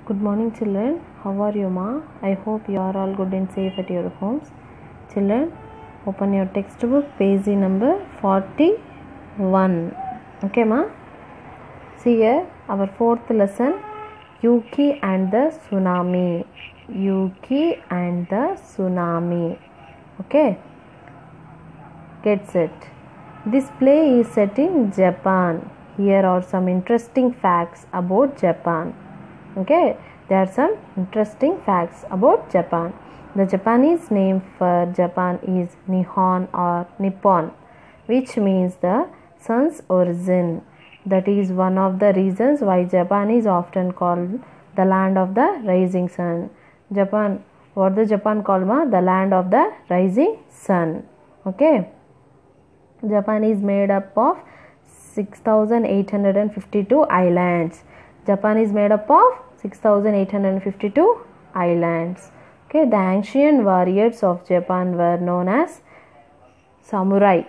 Good morning, children. How are you, ma? I hope you are all good and safe at your homes. Children, open your textbook, page number 41. Okay, ma? See here, our fourth lesson, Yuki and the Tsunami. Yuki and the Tsunami. Okay? Get set. This play is set in Japan. Here are some interesting facts about Japan. Okay, there are some interesting facts about Japan. The Japanese name for Japan is Nihon or Nippon, which means the sun's origin. That is one of the reasons why Japan is often called the land of the rising sun. Japan, what the Japan called, ma? The land of the rising sun. Okay. Japan is made up of 6,852 islands. Japan is made up of 6,852 islands. Okay, the ancient warriors of Japan were known as samurai.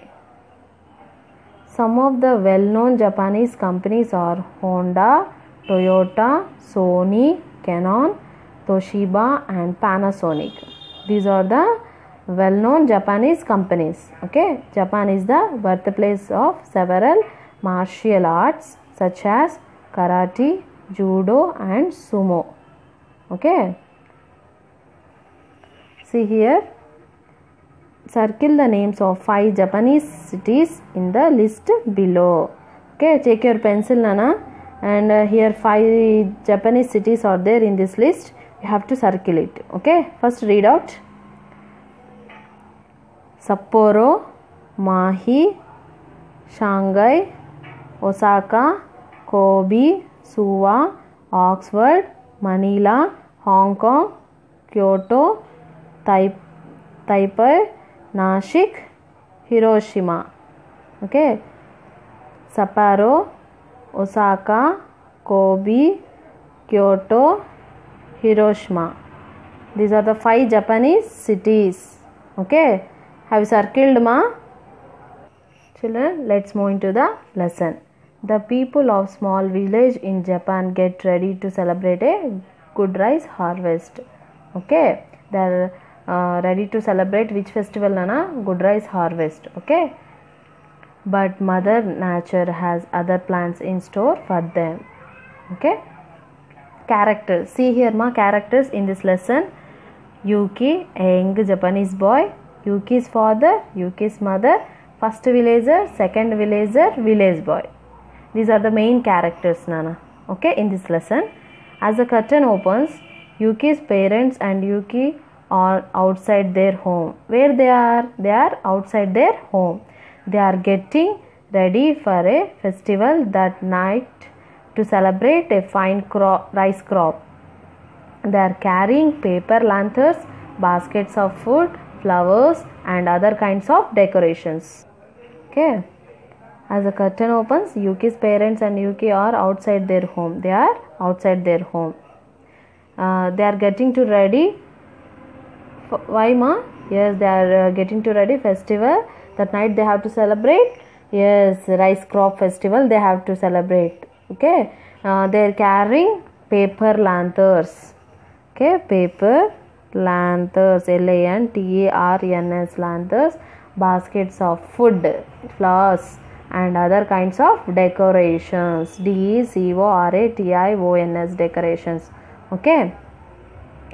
Some of the well-known Japanese companies are Honda, Toyota, Sony, Canon, Toshiba and Panasonic. These are the well-known Japanese companies. Okay, Japan is the birthplace of several martial arts such as karate, judo and sumo. Okay, see here, circle the names of 5 Japanese cities in the list below. Okay, take your pencil, Nana, and here 5 Japanese cities are there in this list. You have to circle it. Okay, first read out: Sapporo, Mahi, Shanghai, Osaka, Kobe, Suwa, Oxford, Manila, Hong Kong, Kyoto, Taipei, Nashik, Hiroshima. Okay, Sapporo, Osaka, Kobe, Kyoto, Hiroshima. These are the 5 Japanese cities. Okay, have you circled, ma? Children, let's move into the lesson. The people of small village in Japan get ready to celebrate a good rice harvest. Okay, they are ready to celebrate which festival, Nana? Good rice harvest. Okay, but Mother Nature has other plans in store for them. Okay, characters. See here, ma, characters in this lesson. Yuki, a young Japanese boy. Yuki's father, Yuki's mother, first villager, second villager, village boy. These are the main characters, Nana. Okay, in this lesson. As the curtain opens, Yuki's parents and Yuki are outside their home. Where they are? They are outside their home. They are getting ready for a festival that night to celebrate a fine rice crop. They are carrying paper lanterns, baskets of food, flowers and other kinds of decorations. Okay. As the curtain opens, Yuki's parents and Yuki are outside their home. They are outside their home. They are getting to ready. Why, ma? Yes, they are getting to ready festival. That night they have to celebrate. Yes, rice crop festival they have to celebrate. Okay. They are carrying paper lanterns. Okay, paper lanterns, lanterns, lanterns, baskets of food, flowers and other kinds of decorations, decorations, decorations. Okay,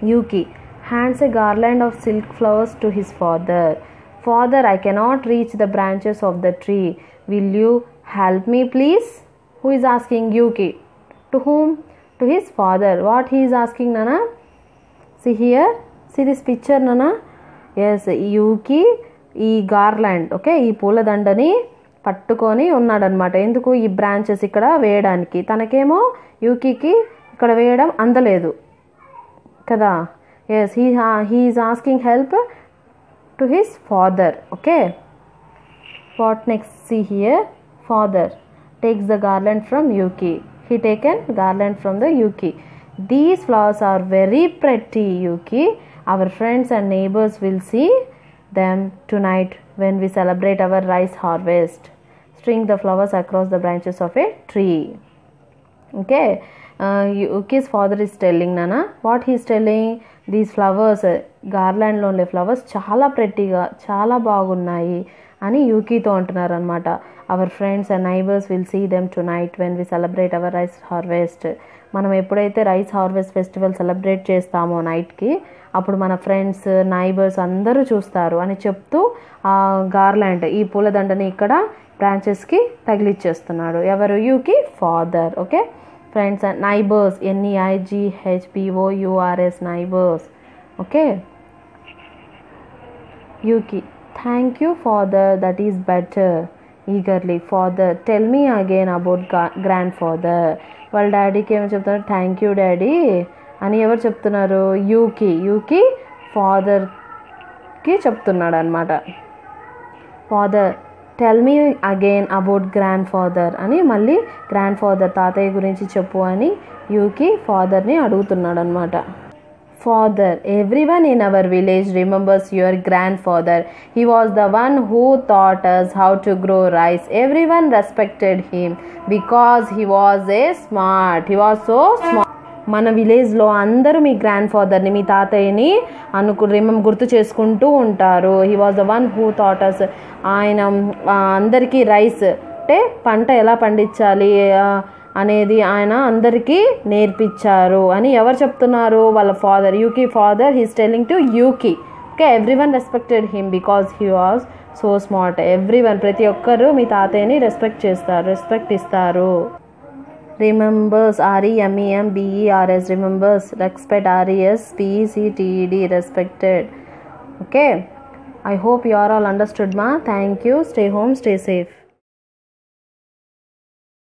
Yuki hands a garland of silk flowers to his father. Father, I cannot reach the branches of the tree. Will you help me, please? Who is asking? Yuki. To whom? To his father. What he is asking, Nana? See here. See this picture, Nana? Yes, Yuki ఈ garland, okay, ఈ పూలదండని పట్టుకొని ఉన్నాడనమాట. ఎందుకు? ఈ branches ఇక్కడ వేయడానికి. తనకేమో యూకీకి ఇక్కడ వేయడం అందలేదు కదా. Yes, he is asking help to his father. Okay, what next? See here, father takes the garland from Yuki. He taken garland from the Yuki. These flowers are very pretty, Yuki. Our friends and neighbors will see them tonight when we celebrate our rice harvest. String the flowers across the branches of a tree. Okay, Yuki's father is telling, Nana, what he's telling, these flowers, గార్లాండ్లో ఉండే flowers చాలా ప్రెట్టీగా చాలా బాగున్నాయి అని యూకీతో అంటున్నారు అనమాట. Our friends and neighbours will see them tonight when we celebrate our rice harvest. మనం ఎప్పుడైతే రైస్ హార్వెస్ట్ ఫెస్టివల్ సెలబ్రేట్ చేస్తామో నైట్కి, అప్పుడు మన ఫ్రెండ్స్ నైబర్స్ అందరూ చూస్తారు అని చెప్తూ ఆ గార్లాండ్ ఈ పూలదండని ఇక్కడ బ్రాంచెస్కి తగిలిచ్చేస్తున్నాడు. ఎవరు? Yuki father. Okay, friends and neighbours, NEIGHBOURS, neighbours. Okay, Yuki, thank you father, that is better. Eagerly, father tell me again about grand father. వాళ్ళ డాడీకి ఏమో చెప్తున్నారు, థ్యాంక్ యూ డాడీ అని. ఎవరు చెప్తున్నారు? యూకీ ఫాదర్కి చెప్తున్నాడు అనమాట. Father tell me again about grand father అని మళ్ళీ గ్రాండ్ ఫాదర్ తాతయ్య గురించి చెప్పు అని యూకీ ఫాదర్ని అడుగుతున్నాడు అనమాట. Father, everyone in our village remembers your grandfather. He was the one who taught us how to grow rice. Everyone respected him because he was smart. He was so smart. మన విలేజ్లో అందరూ మీ గ్రాండ్ ఫాదర్ని, మీ తాతయ్యని గుర్తు చేసుకుంటూ ఉంటారు. He was the one who taught us. ఆయన అందరికీ రైస్ అంటే పంట ఎలా పండించాలి అనేది ఆయన అందరికీ నేర్పించారు అని ఎవరు చెప్తున్నారు? వాళ్ళ father, Yuki father. He's telling to Yuki. Okay, everyone respected him because he was so smart. Everyone, ప్రతి ఒక్కరు మీ తాతయ్యని రెస్పెక్ట్ ఇస్తారు. Remembers, REMEMBERS, remembers. Respect, RESPECTED, respected. Okay, I hope you are all understood, ma. Thank you. Stay home, stay safe.